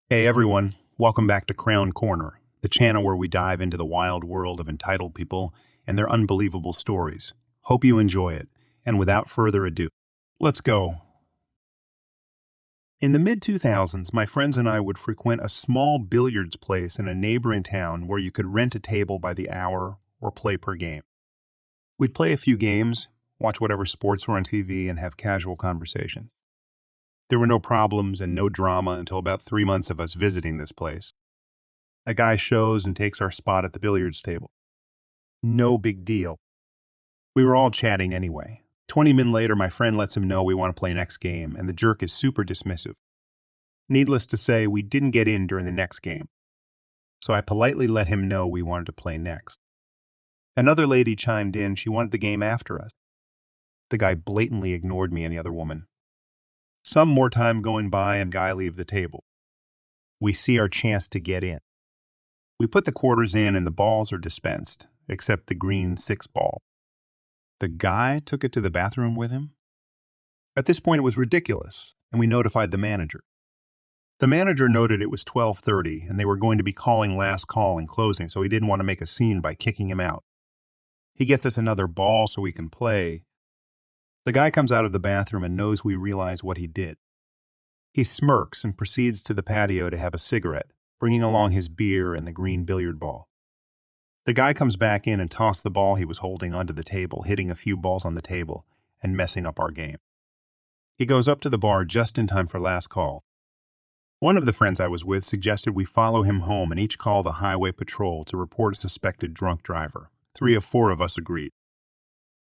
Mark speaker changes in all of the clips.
Speaker 1: Hey everyone, welcome back to K-Korner, the channel where we dive into the wild world of entitled people and their unbelievable stories. Hope you enjoy it, and without further ado, let's go. In the mid-2000s, my friends and I would frequent a small billiards place in a neighboring town where you could rent a table by the hour or play per game. We'd play a few games, watch whatever sports were on TV, and have casual conversations. There were no problems and no drama until about 3 months of us visiting this place. A guy shows and takes our spot at the billiards table. No big deal. We were all chatting anyway. 20 minutes later, my friend lets him know we want to play next game, and the jerk is super dismissive. Needless to say, we didn't get in during the next game, so I politely let him know we wanted to play next. Another lady chimed in she wanted the game after us. The guy blatantly ignored me and the other woman. Some more time going by and guy leave the table. We see our chance to get in. We put the quarters in and the balls are dispensed, except the green 6 ball. The guy took it to the bathroom with him? At this point it was ridiculous, and we notified the manager. The manager noted it was 12:30 and they were going to be calling last call and closing, so he didn't want to make a scene by kicking him out. He gets us another ball so we can play. The guy comes out of the bathroom and knows we realize what he did. He smirks and proceeds to the patio to have a cigarette, bringing along his beer and the green billiard ball. The guy comes back in and tosses the ball he was holding onto the table, hitting a few balls on the table and messing up our game. He goes up to the bar just in time for last call. One of the friends I was with suggested we follow him home and each call the highway patrol to report a suspected drunk driver. 3 of 4 of us agreed.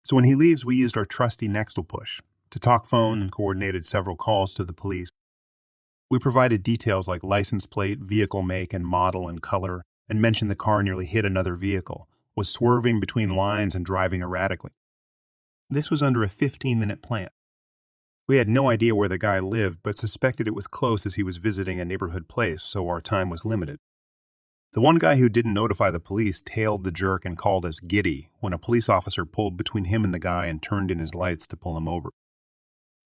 Speaker 1: So when he leaves, we used our trusty Nextel push to talk phone and coordinated several calls to the police. We provided details like license plate, vehicle make and model and color, and mentioned the car nearly hit another vehicle, was swerving between lines and driving erratically. This was under a 15-minute plan. We had no idea where the guy lived, but suspected it was close as he was visiting a neighborhood place, so our time was limited. The one guy who didn't notify the police tailed the jerk and called us giddy when a police officer pulled between him and the guy and turned in his lights to pull him over.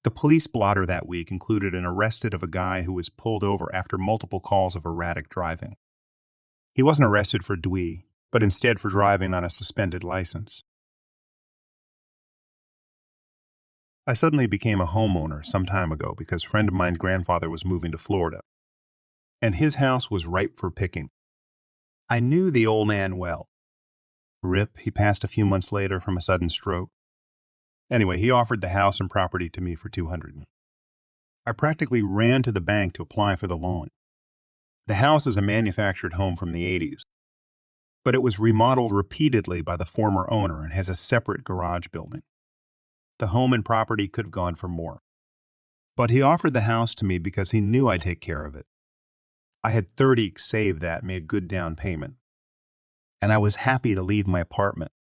Speaker 1: The police blotter that week included an arrested of a guy who was pulled over after multiple calls of erratic driving. He wasn't arrested for dwee, but instead for driving on a suspended license. I suddenly became a homeowner some time ago because a friend of mine's grandfather was moving to Florida, and his house was ripe for picking. I knew the old man well. Rip, he passed a few months later from a sudden stroke. Anyway, he offered the house and property to me for $200. I practically ran to the bank to apply for the loan. The house is a manufactured home from the 80s, but it was remodeled repeatedly by the former owner and has a separate garage building. The home and property could have gone for more. But he offered the house to me because he knew I'd take care of it. I had 30 saved that and made good down payment. And I was happy to leave my apartment.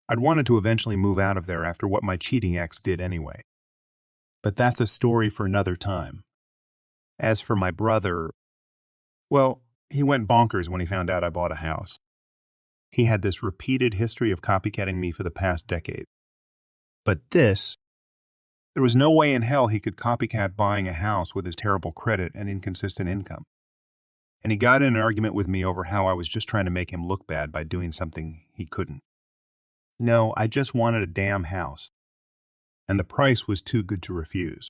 Speaker 1: I'd wanted to eventually move out of there after what my cheating ex did anyway. But that's a story for another time. As for my brother, well, he went bonkers when he found out I bought a house. He had this repeated history of copycatting me for the past decade. But there was no way in hell he could copycat buying a house with his terrible credit and inconsistent income. And he got in an argument with me over how I was just trying to make him look bad by doing something he couldn't. No, I just wanted a damn house. And the price was too good to refuse.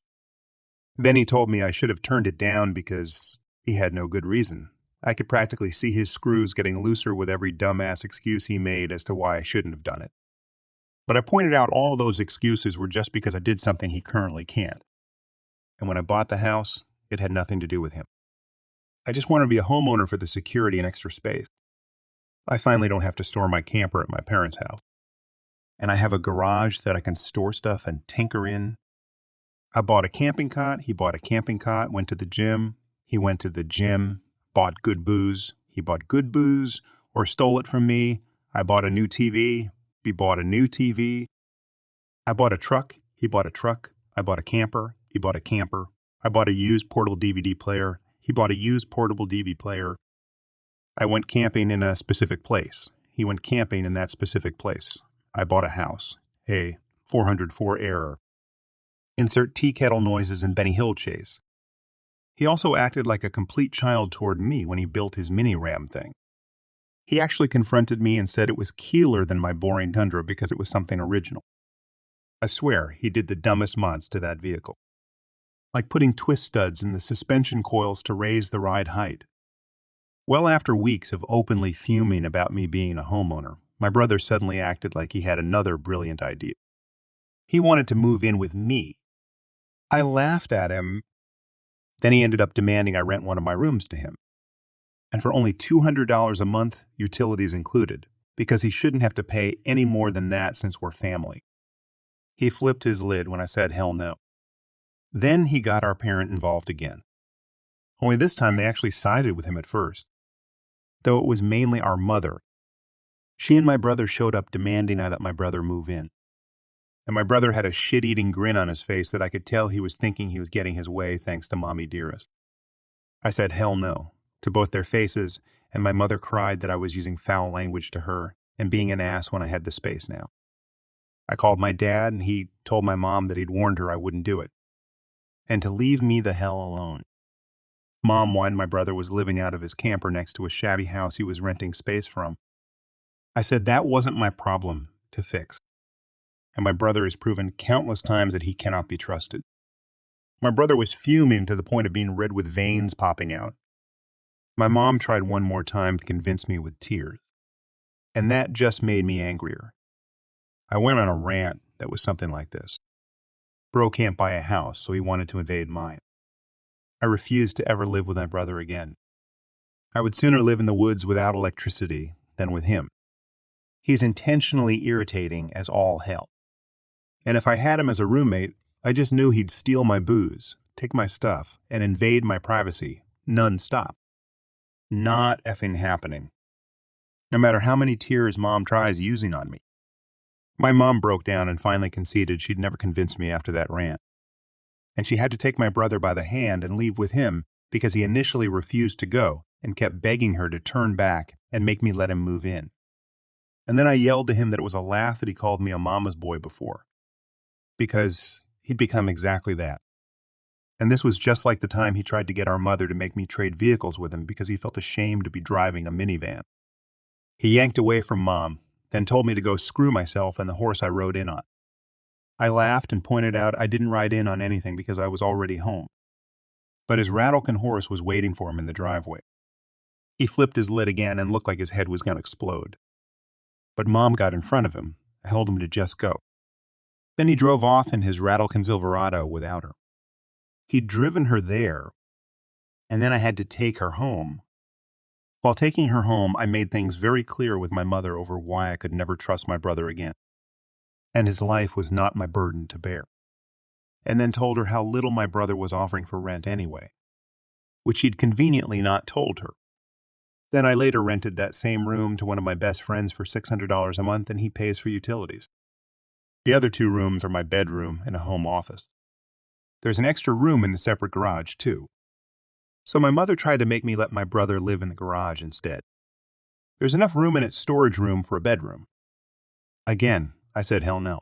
Speaker 1: Then he told me I should have turned it down because he had no good reason. I could practically see his screws getting looser with every dumbass excuse he made as to why I shouldn't have done it. But I pointed out all those excuses were just because I did something he currently can't. And when I bought the house, it had nothing to do with him. I just wanted to be a homeowner for the security and extra space. I finally don't have to store my camper at my parents' house. And I have a garage that I can store stuff and tinker in. I bought a camping cot, he bought a camping cot, went to the gym, he went to the gym, bought good booze, he bought good booze, or stole it from me. I bought a new TV, he bought a new TV. I bought a truck, he bought a truck. I bought a camper, he bought a camper. I bought a used portable DVD player, he bought a used portable DVD player. I went camping in a specific place. He went camping in that specific place. I bought a house. A 404 error. Insert tea kettle noises in Benny Hill chase. He also acted like a complete child toward me when he built his mini-ram thing. He actually confronted me and said it was cooler than my boring Tundra because it was something original. I swear, he did the dumbest mods to that vehicle. Like putting twist studs in the suspension coils to raise the ride height. Well, after weeks of openly fuming about me being a homeowner, my brother suddenly acted like he had another brilliant idea. He wanted to move in with me. I laughed at him. Then he ended up demanding I rent one of my rooms to him. And for only $200 a month, utilities included, because he shouldn't have to pay any more than that since we're family. He flipped his lid when I said hell no. Then he got our parent involved again. Only this time they actually sided with him at first, though it was mainly our mother. She and my brother showed up demanding I let my brother move in. And my brother had a shit-eating grin on his face that I could tell he was thinking he was getting his way thanks to Mommy Dearest. I said hell no to both their faces, and my mother cried that I was using foul language to her and being an ass when I had the space now. I called my dad, and he told my mom that he'd warned her I wouldn't do it, and to leave me the hell alone. Mom whined my brother was living out of his camper next to a shabby house he was renting space from. I said that wasn't my problem to fix, and my brother has proven countless times that he cannot be trusted. My brother was fuming to the point of being red with veins popping out. My mom tried one more time to convince me with tears, and that just made me angrier. I went on a rant that was something like this. Bro can't buy a house, so he wanted to invade mine. I refused to ever live with my brother again. I would sooner live in the woods without electricity than with him. He's intentionally irritating as all hell. And if I had him as a roommate, I just knew he'd steal my booze, take my stuff, and invade my privacy, non-stop. Not effing happening. No matter how many tears Mom tries using on me. My mom broke down and finally conceded she'd never convince me after that rant. And she had to take my brother by the hand and leave with him because he initially refused to go and kept begging her to turn back and make me let him move in. And then I yelled to him that it was a laugh that he called me a mama's boy before, because he'd become exactly that. And this was just like the time he tried to get our mother to make me trade vehicles with him because he felt ashamed to be driving a minivan. He yanked away from Mom, then told me to go screw myself and the horse I rode in on. I laughed and pointed out I didn't ride in on anything because I was already home. But his rattlekin horse was waiting for him in the driveway. He flipped his lid again and looked like his head was going to explode. But Mom got in front of him, held him to just go. Then he drove off in his rattlekin Silverado without her. He'd driven her there, and then I had to take her home. While taking her home, I made things very clear with my mother over why I could never trust my brother again, and his life was not my burden to bear, and then told her how little my brother was offering for rent anyway, which he'd conveniently not told her. Then I later rented that same room to one of my best friends for $600 a month, and he pays for utilities. The other 2 rooms are my bedroom and a home office. There's an extra room in the separate garage, too. So my mother tried to make me let my brother live in the garage instead. There's enough room in its storage room for a bedroom. Again, I said hell no.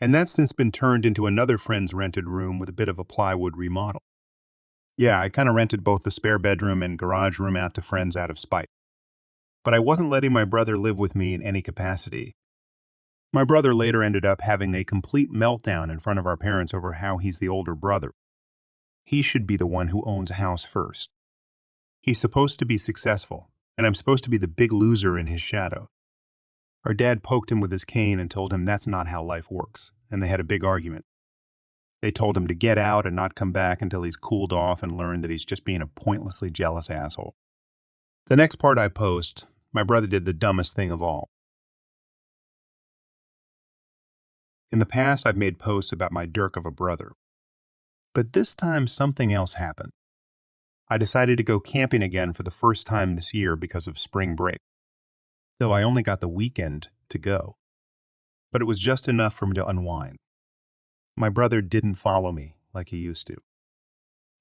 Speaker 1: And that's since been turned into another friend's rented room with a bit of a plywood remodel. Yeah, I kind of rented both the spare bedroom and garage room out to friends out of spite. But I wasn't letting my brother live with me in any capacity. My brother later ended up having a complete meltdown in front of our parents over how he's the older brother. He should be the one who owns a house first. He's supposed to be successful, and I'm supposed to be the big loser in his shadow. Our dad poked him with his cane and told him that's not how life works, and they had a big argument. They told him to get out and not come back until he's cooled off and learned that he's just being a pointlessly jealous asshole. The next part I post, my brother did the dumbest thing of all. In the past, I've made posts about my dirk of a brother. But this time, something else happened. I decided to go camping again for the first time this year because of spring break, though I only got the weekend to go. But it was just enough for me to unwind. My brother didn't follow me like he used to.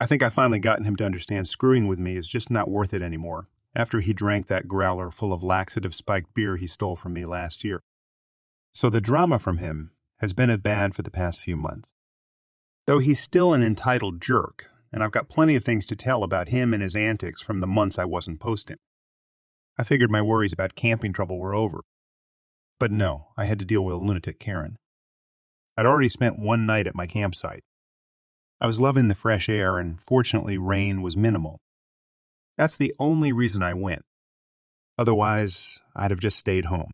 Speaker 1: I think I've finally gotten him to understand screwing with me is just not worth it anymore, after he drank that growler full of laxative-spiked beer he stole from me last year. So the drama from him has been as bad for the past few months. Though he's still an entitled jerk, and I've got plenty of things to tell about him and his antics from the months I wasn't posting. I figured my worries about camping trouble were over. But no, I had to deal with a lunatic Karen. I'd already spent one night at my campsite. I was loving the fresh air, and fortunately rain was minimal. That's the only reason I went. Otherwise, I'd have just stayed home.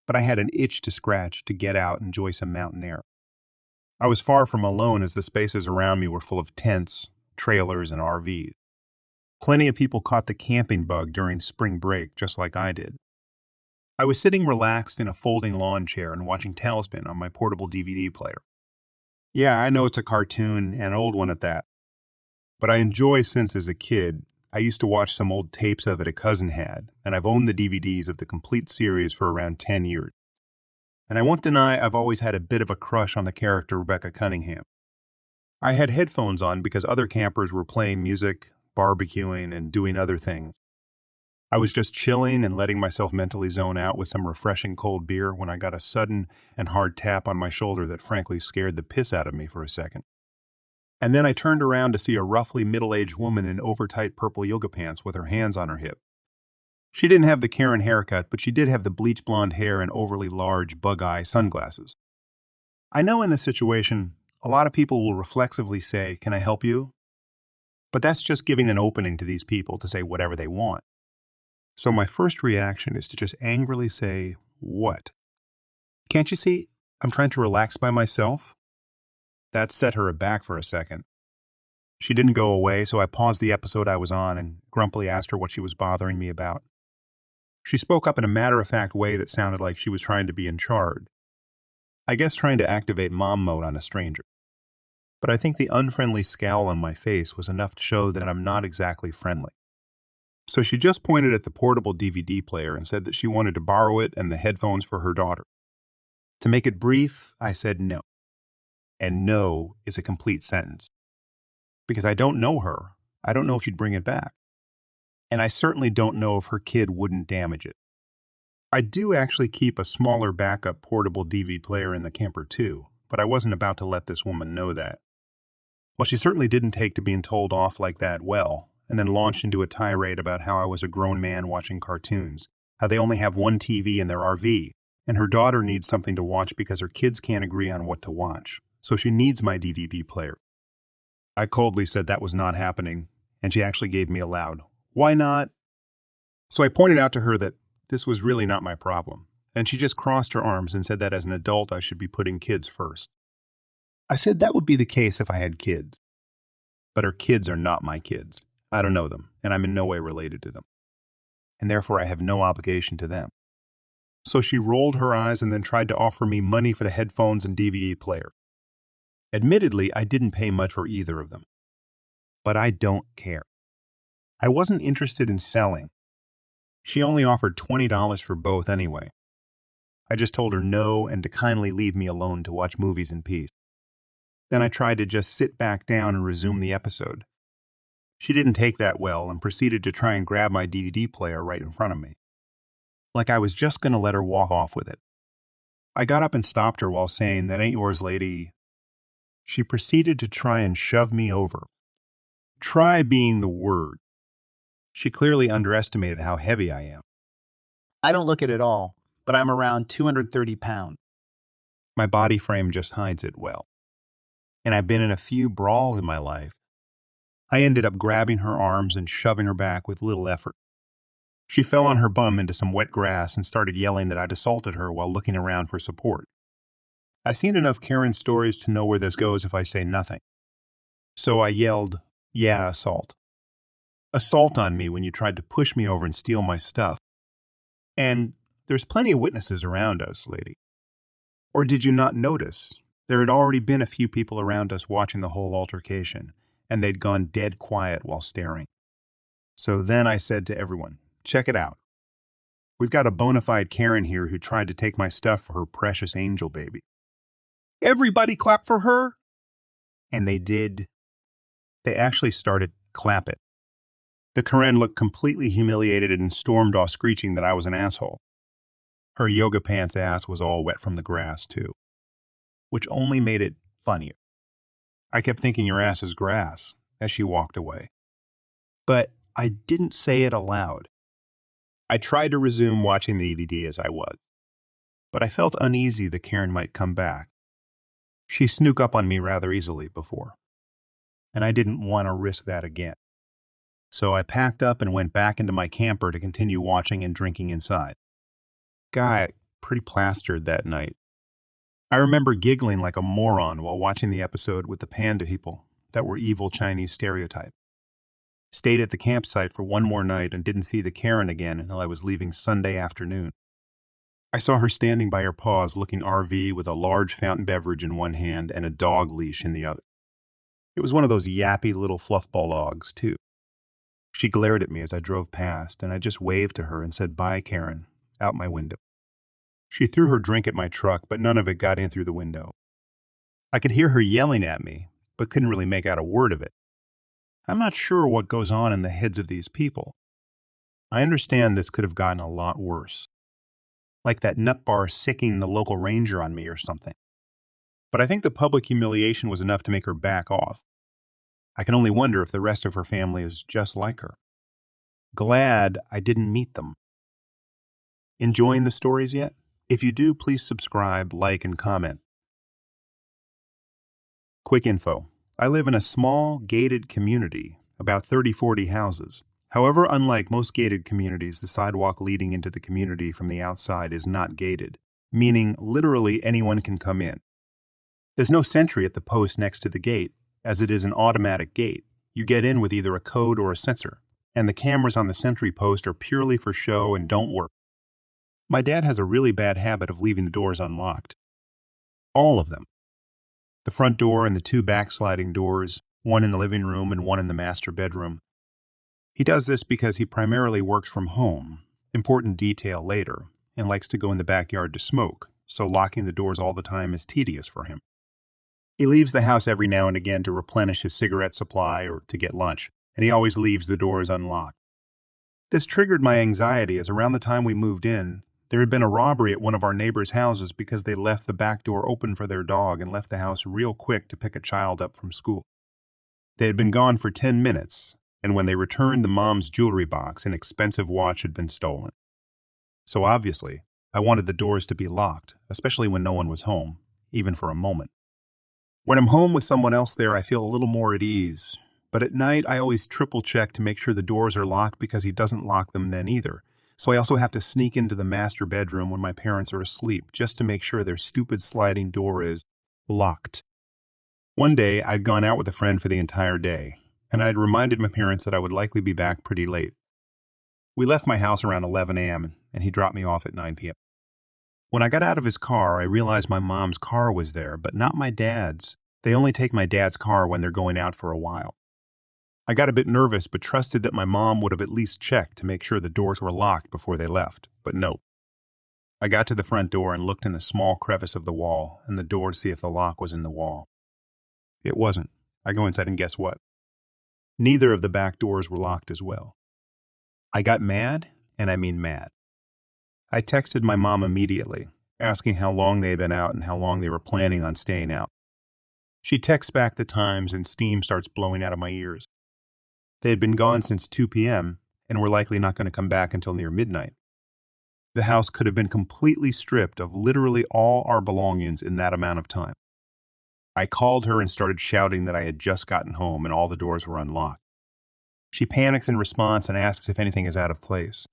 Speaker 1: But I had an itch to scratch to get out and enjoy some mountain air. I was far from alone as the spaces around me were full of tents, trailers, and RVs. Plenty of people caught the camping bug during spring break, just like I did. I was sitting relaxed in a folding lawn chair and watching Tailspin on my portable DVD player. Yeah, I know it's a cartoon, and an old one at that. But I enjoy since as a kid, I used to watch some old tapes of it a cousin had, and I've owned the DVDs of the complete series for around 10 years. And I won't deny I've always had a bit of a crush on the character Rebecca Cunningham. I had headphones on because other campers were playing music, barbecuing, and doing other things. I was just chilling and letting myself mentally zone out with some refreshing cold beer when I got a sudden and hard tap on my shoulder that frankly scared the piss out of me for a second. And then I turned around to see a roughly middle-aged woman in overtight purple yoga pants with her hands on her hip. She didn't have the Karen haircut, but she did have the bleach blonde hair and overly large bug-eye sunglasses. I know in this situation, a lot of people will reflexively say, "Can I help you?" But that's just giving an opening to these people to say whatever they want. So my first reaction is to just angrily say, "What? Can't you see I'm trying to relax by myself?" That set her aback for a second. She didn't go away, so I paused the episode I was on and grumpily asked her what she was bothering me about. She spoke up in a matter-of-fact way that sounded like she was trying to be in charge. I guess trying to activate mom mode on a stranger. But I think the unfriendly scowl on my face was enough to show that I'm not exactly friendly. So she just pointed at the portable DVD player and said that she wanted to borrow it and the headphones for her daughter. To make it brief, I said no. And no is a complete sentence. Because I don't know her. I don't know if she'd bring it back. And I certainly don't know if her kid wouldn't damage it. I do actually keep a smaller backup portable DVD player in the camper too, but I wasn't about to let this woman know that. Well, she certainly didn't take to being told off like that well, and then launched into a tirade about how I was a grown man watching cartoons, how they only have one TV in their RV, and her daughter needs something to watch because her kids can't agree on what to watch, so she needs my DVD player. I coldly said that was not happening, and she actually gave me a loud, "Why not?" So I pointed out to her that this was really not my problem, and she just crossed her arms and said that as an adult I should be putting kids first. I said that would be the case if I had kids. But her kids are not my kids. I don't know them, and I'm in no way related to them. And therefore I have no obligation to them. So she rolled her eyes and then tried to offer me money for the headphones and DVD player. Admittedly, I didn't pay much for either of them. But I don't care. I wasn't interested in selling. She only offered $20 for both anyway. I just told her no and to kindly leave me alone to watch movies in peace. Then I tried to just sit back down and resume the episode. She didn't take that well and proceeded to try and grab my DVD player right in front of me. Like I was just going to let her walk off with it. I got up and stopped her while saying, "That ain't yours, lady." She proceeded to try and shove me over. Try being the word. She clearly underestimated how heavy I am.
Speaker 2: I don't look it at all, but I'm around 230 pounds.
Speaker 1: My body frame just hides it well. And I've been in a few brawls in my life. I ended up grabbing her arms and shoving her back with little effort. She fell on her bum into some wet grass and started yelling that I'd assaulted her while looking around for support. I've seen enough Karen stories to know where this goes if I say nothing. So I yelled, "Yeah, assault. Assault on me when you tried to push me over and steal my stuff. And there's plenty of witnesses around us, lady. Or did you not notice? There had already been a few people around us watching the whole altercation, and they'd gone dead quiet while staring. So then I said to everyone, check it out. We've got a bona fide Karen here who tried to take my stuff for her precious angel baby." Everybody clap for her? And they did. They actually started clapping. The Karen looked completely humiliated and stormed off screeching that I was an asshole. Her yoga pants ass was all wet from the grass, too, which only made it funnier. I kept thinking your ass is grass, as she walked away. But I didn't say it aloud. I tried to resume watching the EVD as I was, but I felt uneasy that Karen might come back. She snook up on me rather easily before, and I didn't want to risk that again. So I packed up and went back into my camper to continue watching and drinking inside. Got pretty plastered that night. I remember giggling like a moron while watching the episode with the panda people that were evil Chinese stereotype. Stayed at the campsite for one more night and didn't see the Karen again until I was leaving Sunday afternoon. I saw her standing by her paws looking RV with a large fountain beverage in one hand and a dog leash in the other. It was one of those yappy little fluffball dogs, too. She glared at me as I drove past, and I just waved to her and said, "Bye, Karen," out my window. She threw her drink at my truck, but none of it got in through the window. I could hear her yelling at me, but couldn't really make out a word of it. I'm not sure what goes on in the heads of these people. I understand this could have gotten a lot worse. Like that nut bar sicking the local ranger on me or something. But I think the public humiliation was enough to make her back off. I can only wonder if the rest of her family is just like her. Glad I didn't meet them. Enjoying the stories yet? If you do, please subscribe, like, and comment. Quick info. I live in a small, gated community, about 30-40 houses. However, unlike most gated communities, the sidewalk leading into the community from the outside is not gated, meaning literally anyone can come in. There's no sentry at the post next to the gate, as it is an automatic gate. You get in with either a code or a sensor, and the cameras on the sentry post are purely for show and don't work. My dad has a really bad habit of leaving the doors unlocked. All of them. The front door and the two backsliding doors, one in the living room and one in the master bedroom. He does this because he primarily works from home, important detail later, and likes to go in the backyard to smoke, so locking the doors all the time is tedious for him. He leaves the house every now and again to replenish his cigarette supply or to get lunch, and he always leaves the doors unlocked. This triggered my anxiety as around the time we moved in, there had been a robbery at one of our neighbors' houses because they left the back door open for their dog and left the house real quick to pick a child up from school. They had been gone for 10 minutes, and when they returned, the mom's jewelry box and expensive watch had been stolen. So obviously, I wanted the doors to be locked, especially when no one was home, even for a moment. When I'm home with someone else there, I feel a little more at ease, but at night I always triple check to make sure the doors are locked because he doesn't lock them then either. So I also have to sneak into the master bedroom when my parents are asleep just to make sure their stupid sliding door is locked. One day, I'd gone out with a friend for the entire day, and I'd reminded my parents that I would likely be back pretty late. We left my house around 11 a.m., and he dropped me off at 9 p.m. When I got out of his car, I realized my mom's car was there, but not my dad's. They only take my dad's car when they're going out for a while. I got a bit nervous, but trusted that my mom would have at least checked to make sure the doors were locked before they left, but nope. I got to the front door and looked in the small crevice of the wall and the door to see if the lock was in the wall. It wasn't. I go inside and guess what? Neither of the back doors were locked as well. I got mad, and I mean mad. I texted my mom immediately, asking how long they had been out and how long they were planning on staying out. She texts back the times and steam starts blowing out of my ears. They had been gone since 2 p.m. and were likely not going to come back until near midnight. The house could have been completely stripped of literally all our belongings in that amount of time. I called her and started shouting that I had just gotten home and all the doors were unlocked. She panics in response and asks if anything is out of place.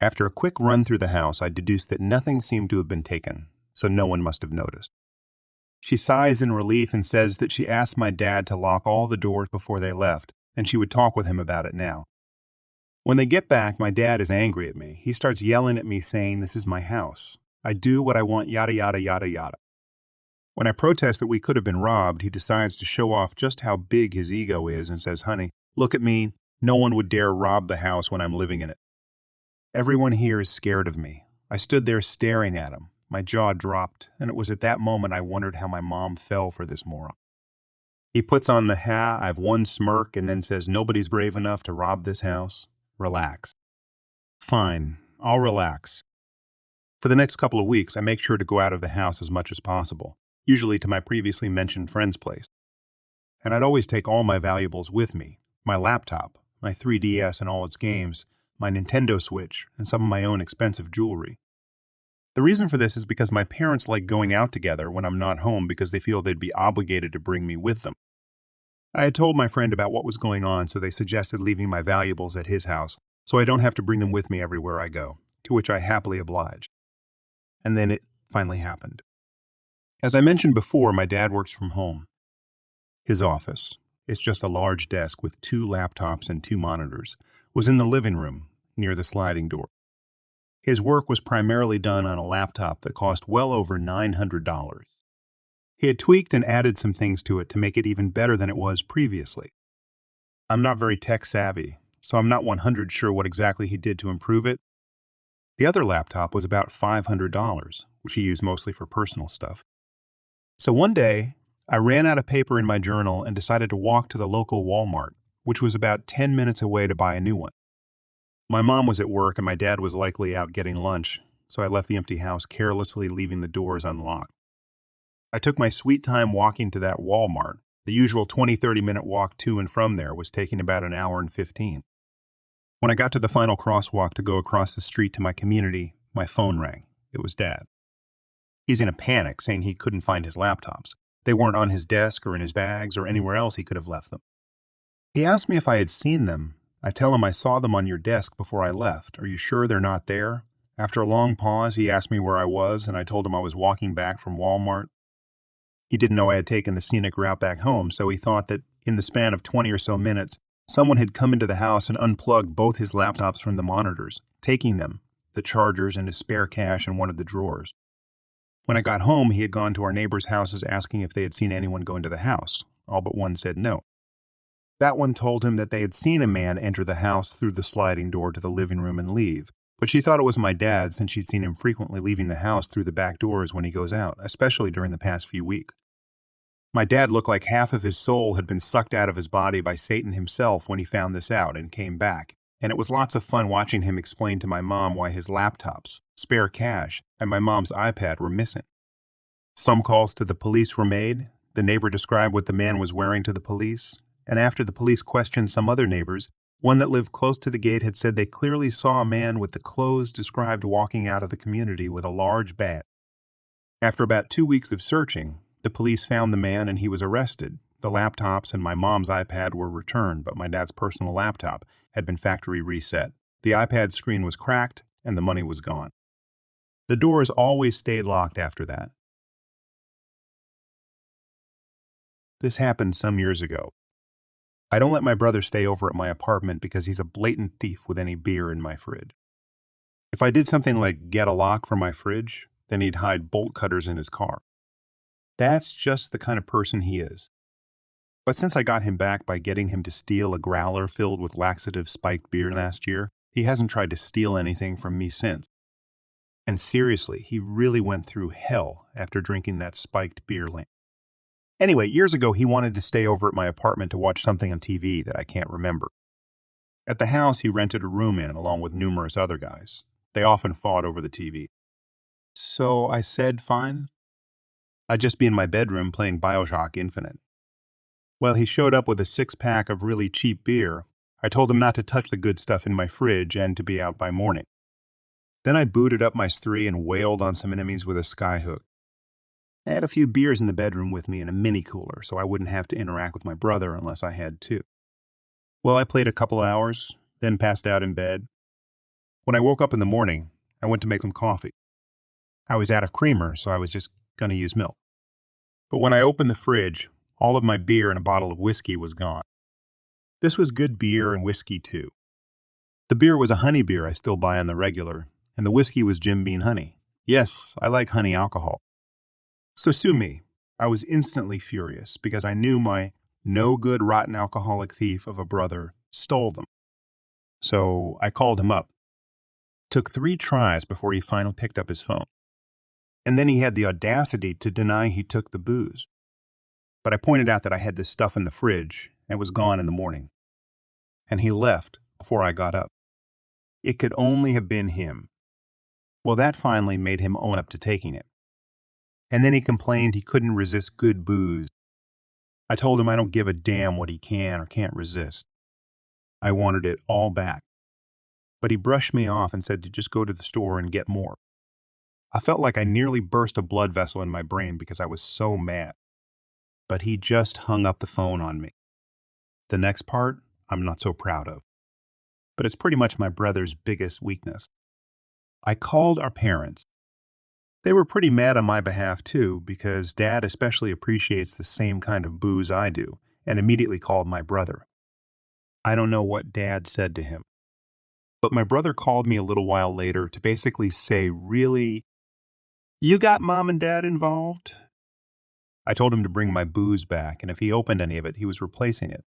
Speaker 1: After a quick run through the house, I deduced that nothing seemed to have been taken, so no one must have noticed. She sighs in relief and says that she asked my dad to lock all the doors before they left, and she would talk with him about it now. When they get back, my dad is angry at me. He starts yelling at me saying this is my house. I do what I want, yada yada yada yada. When I protest that we could have been robbed, he decides to show off just how big his ego is and says, "Honey, look at me. No one would dare rob the house when I'm living in it." Everyone here is scared of me. I stood there staring at him. My jaw dropped, and it was at that moment I wondered how my mom fell for this moron. He puts on the I've won smirk and then says, "Nobody's brave enough to rob this house. Relax." Fine, I'll relax. For the next couple of weeks, I make sure to go out of the house as much as possible, usually to my previously mentioned friend's place. and I'd always take all my valuables with me: my laptop, my 3DS and all its games, my Nintendo Switch, and some of my own expensive jewelry. The reason for this is because my parents like going out together when I'm not home because they feel they'd be obligated to bring me with them. I had told my friend about what was going on, so they suggested leaving my valuables at his house so I don't have to bring them with me everywhere I go, to which I happily obliged. And then it finally happened. As I mentioned before, my dad works from home. His office, it's just a large desk with 2 laptops and 2 monitors, was in the living room near the sliding door. His work was primarily done on a laptop that cost well over $900. He had tweaked and added some things to it to make it even better than it was previously. I'm not very tech savvy, so I'm not 100% sure what exactly he did to improve it. The other laptop was about $500, which he used mostly for personal stuff. So one day, I ran out of paper in my journal and decided to walk to the local Walmart, which was about 10 minutes away, to buy a new one. My mom was at work and my dad was likely out getting lunch, so I left the empty house carelessly, leaving the doors unlocked. I took my sweet time walking to that Walmart. The usual 20-30 minute walk to and from there was taking about an hour and 15. When I got to the final crosswalk to go across the street to my community, my phone rang. It was Dad. He's in a panic, saying he couldn't find his laptops. They weren't on his desk or in his bags or anywhere else he could have left them. He asked me if I had seen them. I tell him I saw them on your desk before I left. Are you sure they're not there? After a long pause, he asked me where I was, and I told him I was walking back from Walmart. He didn't know I had taken the scenic route back home, so he thought that in the span of 20 or so minutes, someone had come into the house and unplugged both his laptops from the monitors, taking them, the chargers and his spare cash in one of the drawers. When I got home, he had gone to our neighbors' houses asking if they had seen anyone go into the house. All but one said no. That one told him that they had seen a man enter the house through the sliding door to the living room and leave, but she thought it was my dad since she'd seen him frequently leaving the house through the back doors when he goes out, especially during the past few weeks. My dad looked like half of his soul had been sucked out of his body by Satan himself when he found this out and came back, and it was lots of fun watching him explain to my mom why his laptops, spare cash, and my mom's iPad were missing. Some calls to the police were made. The neighbor described what the man was wearing to the police, and after the police questioned some other neighbors, one that lived close to the gate had said they clearly saw a man with the clothes described walking out of the community with a large bat. After about 2 weeks of searching, the police found the man and he was arrested. The laptops and my mom's iPad were returned, but my dad's personal laptop had been factory reset. The iPad screen was cracked and the money was gone. The doors always stayed locked after that. This happened some years ago. I don't let my brother stay over at my apartment because he's a blatant thief with any beer in my fridge. If I did something like get a lock for my fridge, then he'd hide bolt cutters in his car. That's just the kind of person he is. But since I got him back by getting him to steal a growler filled with laxative spiked beer last year, he hasn't tried to steal anything from me since. And seriously, he really went through hell after drinking that spiked beer lamp. Anyway, years ago he wanted to stay over at my apartment to watch something on TV that I can't remember. At the house, he rented a room in along with numerous other guys. They often fought over the TV. So I said fine. I'd just be in my bedroom playing BioShock Infinite. Well, he showed up with a 6-pack of really cheap beer. I told him not to touch the good stuff in my fridge and to be out by morning. Then I booted up my S3 and wailed on some enemies with a skyhook. I had a few beers in the bedroom with me in a mini cooler, so I wouldn't have to interact with my brother unless I had to. Well, I played a couple hours, then passed out in bed. When I woke up in the morning, I went to make some coffee. I was out of creamer, so I was just going to use milk. But when I opened the fridge, all of my beer and a bottle of whiskey was gone. This was good beer and whiskey, too. The beer was a honey beer I still buy on the regular, and the whiskey was Jim Beam honey. Yes, I like honey alcohol. So sue me. I was instantly furious because I knew my no-good rotten alcoholic thief of a brother stole them. So I called him up. Took 3 tries before he finally picked up his phone. And then he had the audacity to deny he took the booze. But I pointed out that I had this stuff in the fridge and it was gone in the morning. And he left before I got up. It could only have been him. Well, that finally made him own up to taking it. And then he complained he couldn't resist good booze. I told him I don't give a damn what he can or can't resist. I wanted it all back. But he brushed me off and said to just go to the store and get more. I felt like I nearly burst a blood vessel in my brain because I was so mad. But he just hung up the phone on me. The next part, I'm not so proud of. But it's pretty much my brother's biggest weakness. I called our parents. They were pretty mad on my behalf too, because Dad especially appreciates the same kind of booze I do, and immediately called my brother. I don't know what Dad said to him. But my brother called me a little while later to basically say, really, you got Mom and Dad involved? I told him to bring my booze back, and if he opened any of it, he was replacing it.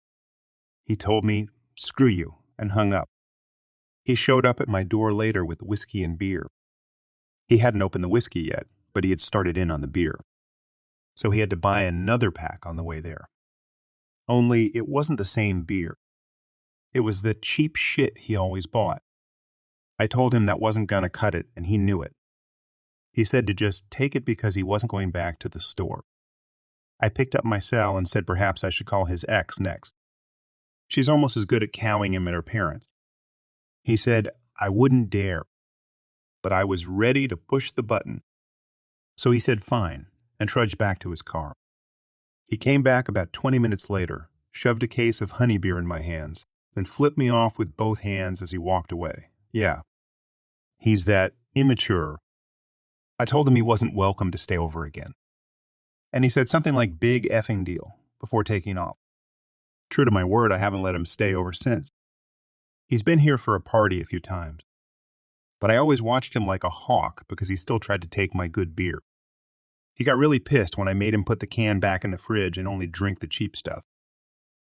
Speaker 1: He told me, screw you, and hung up. He showed up at my door later with whiskey and beer. He hadn't opened the whiskey yet, but he had started in on the beer. So he had to buy another pack on the way there. Only it wasn't the same beer. It was the cheap shit he always bought. I told him that wasn't gonna cut it, and he knew it. He said to just take it because he wasn't going back to the store. I picked up my cell and said perhaps I should call his ex next. She's almost as good at cowing him at her parents. He said I wouldn't dare, but I was ready to push the button. So he said fine, and trudged back to his car. He came back about 20 minutes later, shoved a case of honey beer in my hands, then flipped me off with both hands as he walked away. Yeah, he's that immature. I told him he wasn't welcome to stay over again. And he said something like big effing deal before taking off. True to my word, I haven't let him stay over since. He's been here for a party a few times. But I always watched him like a hawk because he still tried to take my good beer. He got really pissed when I made him put the can back in the fridge and only drink the cheap stuff.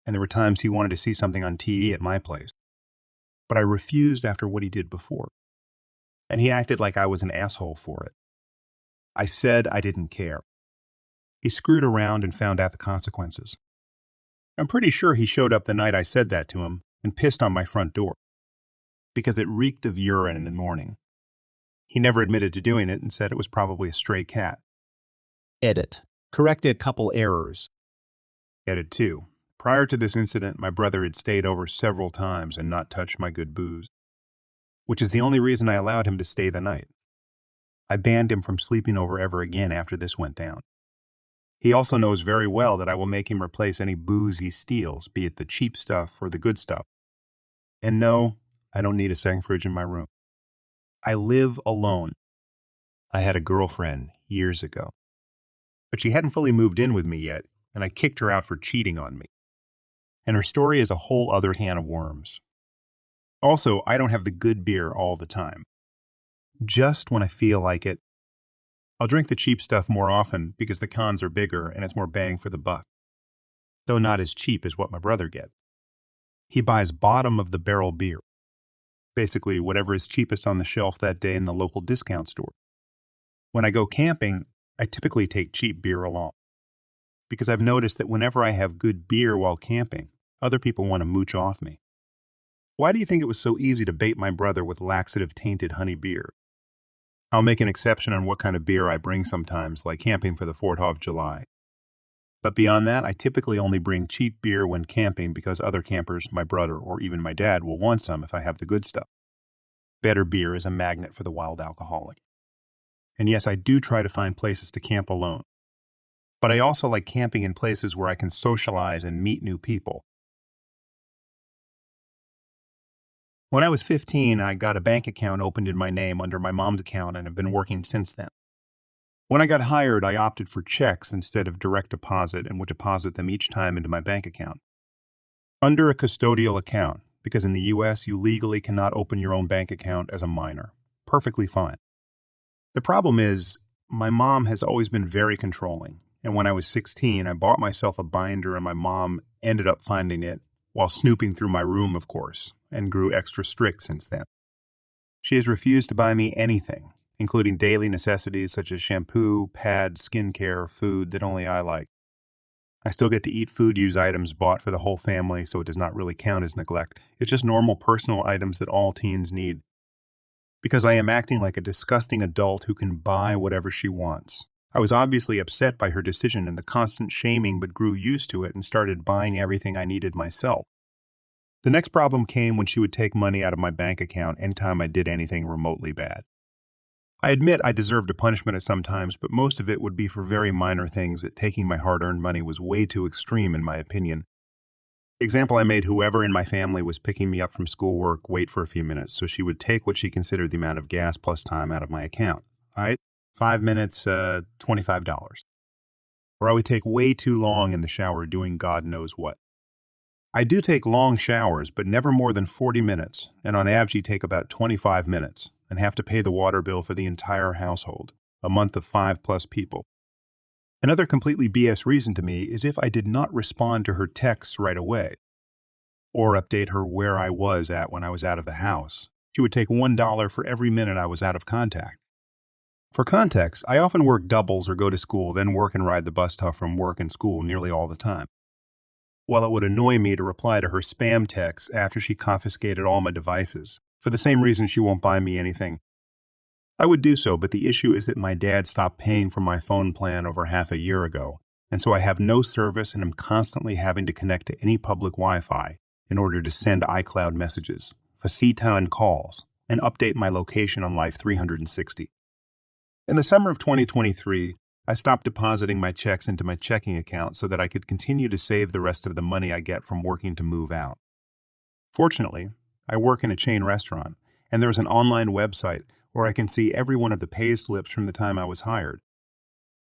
Speaker 1: And there were times he wanted to see something on TV at my place. But I refused after what he did before. And he acted like I was an asshole for it. I said I didn't care. He screwed around and found out the consequences. I'm pretty sure he showed up the night I said that to him and pissed on my front door, because it reeked of urine in the morning. He never admitted to doing it and said it was probably a stray cat. Edit. Corrected a couple errors. Edit 2. Prior to this incident, my brother had stayed over several times and not touched my good booze, which is the only reason I allowed him to stay the night. I banned him from sleeping over ever again after this went down. He also knows very well that I will make him replace any booze he steals, be it the cheap stuff or the good stuff. And no, I don't need a second fridge in my room. I live alone. I had a girlfriend years ago, but she hadn't fully moved in with me yet, and I kicked her out for cheating on me. And her story is a whole other can of worms. Also, I don't have the good beer all the time. Just when I feel like it. I'll drink the cheap stuff more often because the cans are bigger and it's more bang for the buck. Though not as cheap as what my brother gets. He buys bottom-of-the-barrel beer. Basically, whatever is cheapest on the shelf that day in the local discount store. When I go camping, I typically take cheap beer along. Because I've noticed that whenever I have good beer while camping, other people want to mooch off me. Why do you think it was so easy to bait my brother with laxative-tainted honey beer? I'll make an exception on what kind of beer I bring sometimes, like camping for the 4th of July. But beyond that, I typically only bring cheap beer when camping because other campers, my brother, or even my dad will want some if I have the good stuff. Better beer is a magnet for the wild alcoholic. And yes, I do try to find places to camp alone. But I also like camping in places where I can socialize and meet new people. When I was 15, I got a bank account opened in my name under my mom's account and have been working since then. When I got hired, I opted for checks instead of direct deposit and would deposit them each time into my bank account. Under a custodial account, because in the U.S. you legally cannot open your own bank account as a minor. Perfectly fine. The problem is, my mom has always been very controlling, and when I was 16, I bought myself a binder and my mom ended up finding it while snooping through my room, of course, and grew extra strict since then. She has refused to buy me anything, including daily necessities such as shampoo, pads, skincare, food that only I like. I still get to eat food use items bought for the whole family, so it does not really count as neglect. It's just normal personal items that all teens need. Because I am acting like a disgusting adult who can buy whatever she wants. I was obviously upset by her decision and the constant shaming, but grew used to it and started buying everything I needed myself. The next problem came when she would take money out of my bank account anytime I did anything remotely bad. I admit I deserved a punishment at some times, but most of it would be for very minor things that taking my hard-earned money was way too extreme in my opinion. The example I made: whoever in my family was picking me up from schoolwork wait for a few minutes, so she would take what she considered the amount of gas plus time out of my account. All right? 5 minutes, $25. Or I would take way too long in the shower doing God knows what. I do take long showers, but never more than 40 minutes, and on average take about 25 minutes, and have to pay the water bill for the entire household, a month of 5+ people. Another completely BS reason to me is if I did not respond to her texts right away, or update her where I was at when I was out of the house, she would take $1 for every minute I was out of contact. For context, I often work doubles or go to school, then work and ride the bus stop from work and school nearly all the time. While it would annoy me to reply to her spam texts after she confiscated all my devices, for the same reason she won't buy me anything, I would do so, but the issue is that my dad stopped paying for my phone plan over half a year ago, and so I have no service and am constantly having to connect to any public Wi-Fi in order to send iCloud messages, FaceTime calls, and update my location on Life 360. In the summer of 2023, I stopped depositing my checks into my checking account so that I could continue to save the rest of the money I get from working to move out. Fortunately, I work in a chain restaurant, and there is an online website where I can see every one of the pay slips from the time I was hired.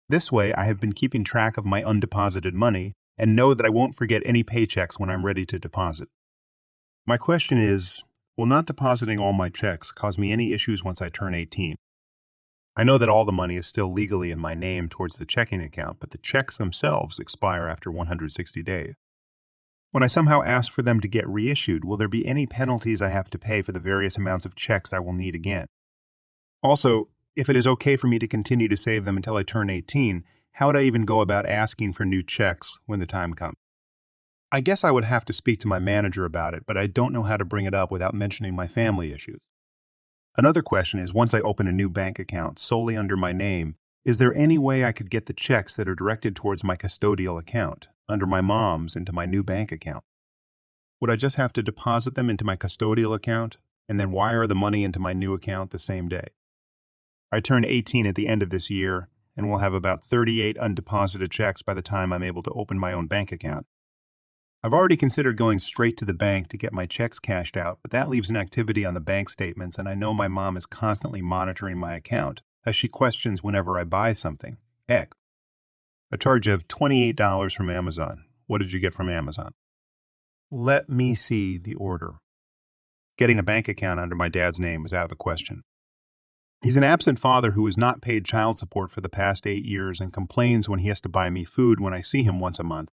Speaker 1: This way, I have been keeping track of my undeposited money and know that I won't forget any paychecks when I'm ready to deposit. My question is, will not depositing all my checks cause me any issues once I turn 18? I know that all the money is still legally in my name towards the checking account, but the checks themselves expire after 160 days. When I somehow ask for them to get reissued, will there be any penalties I have to pay for the various amounts of checks I will need again? Also, if it is okay for me to continue to save them until I turn 18, how would I even go about asking for new checks when the time comes? I guess I would have to speak to my manager about it, but I don't know how to bring it up without mentioning my family issues. Another question is, once I open a new bank account solely under my name, is there any way I could get the checks that are directed towards my custodial account, under my mom's, into my new bank account? Would I just have to deposit them into my custodial account and then wire the money into my new account the same day? I turn 18 at the end of this year and will have about 38 undeposited checks by the time I'm able to open my own bank account. I've already considered going straight to the bank to get my checks cashed out, but that leaves an activity on the bank statements, and I know my mom is constantly monitoring my account, as she questions whenever I buy something. Heck, a charge of $28 from Amazon. What did you get from Amazon? Let me see the order. Getting a bank account under my dad's name is out of the question. He's an absent father who has not paid child support for the past 8 years and complains when he has to buy me food when I see him once a month.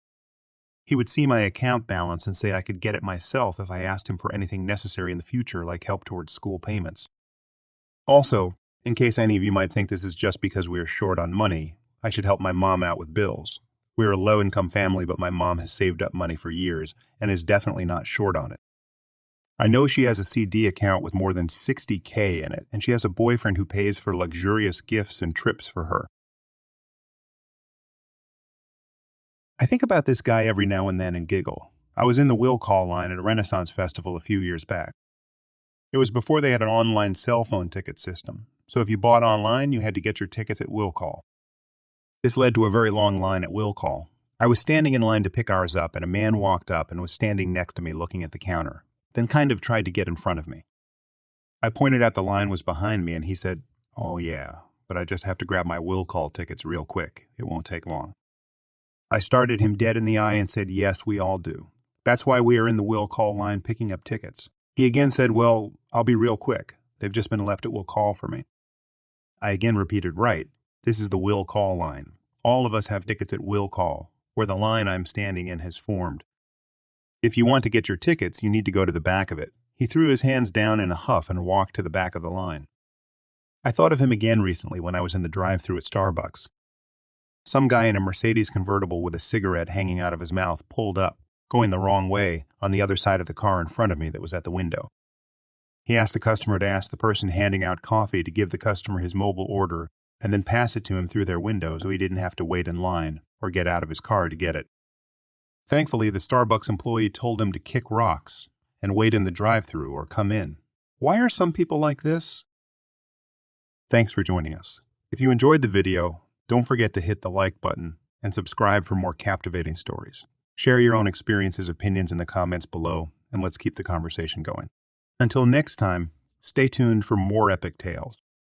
Speaker 1: He would see my account balance and say I could get it myself if I asked him for anything necessary in the future, like help towards school payments. Also, in case any of you might think this is just because we are short on money, I should help my mom out with bills. We are a low-income family, but my mom has saved up money for years and is definitely not short on it. I know she has a CD account with more than $60K in it, and she has a boyfriend who pays for luxurious gifts and trips for her. I think about this guy every now and then and giggle. I was in the will call line at a Renaissance festival a few years back. It was before they had an online cell phone ticket system, so if you bought online, you had to get your tickets at will call. This led to a very long line at will call. I was standing in line to pick ours up, and a man walked up and was standing next to me looking at the counter, then kind of tried to get in front of me. I pointed out the line was behind me, and he said, "Oh yeah, but I just have to grab my will call tickets real quick. It won't take long." I stared him dead in the eye and said, "Yes, we all do. That's why we are in the will call line picking up tickets." He again said, "Well, I'll be real quick. They've just been left at will call for me." I again repeated, "Right. This is the will call line. All of us have tickets at will call, where the line I'm standing in has formed. If you want to get your tickets, you need to go to the back of it." He threw his hands down in a huff and walked to the back of the line. I thought of him again recently when I was in the drive-thru at Starbucks. Some guy in a Mercedes convertible with a cigarette hanging out of his mouth pulled up, going the wrong way, on the other side of the car in front of me that was at the window. He asked the customer to ask the person handing out coffee to give the customer his mobile order and then pass it to him through their window so he didn't have to wait in line or get out of his car to get it. Thankfully, the Starbucks employee told him to kick rocks and wait in the drive-thru or come in. Why are some people like this? Thanks for joining us. If you enjoyed the video, don't forget to hit the like button and subscribe for more captivating stories. Share your own experiences, opinions in the comments below, and let's keep the conversation going. Until next time, stay tuned for more epic tales.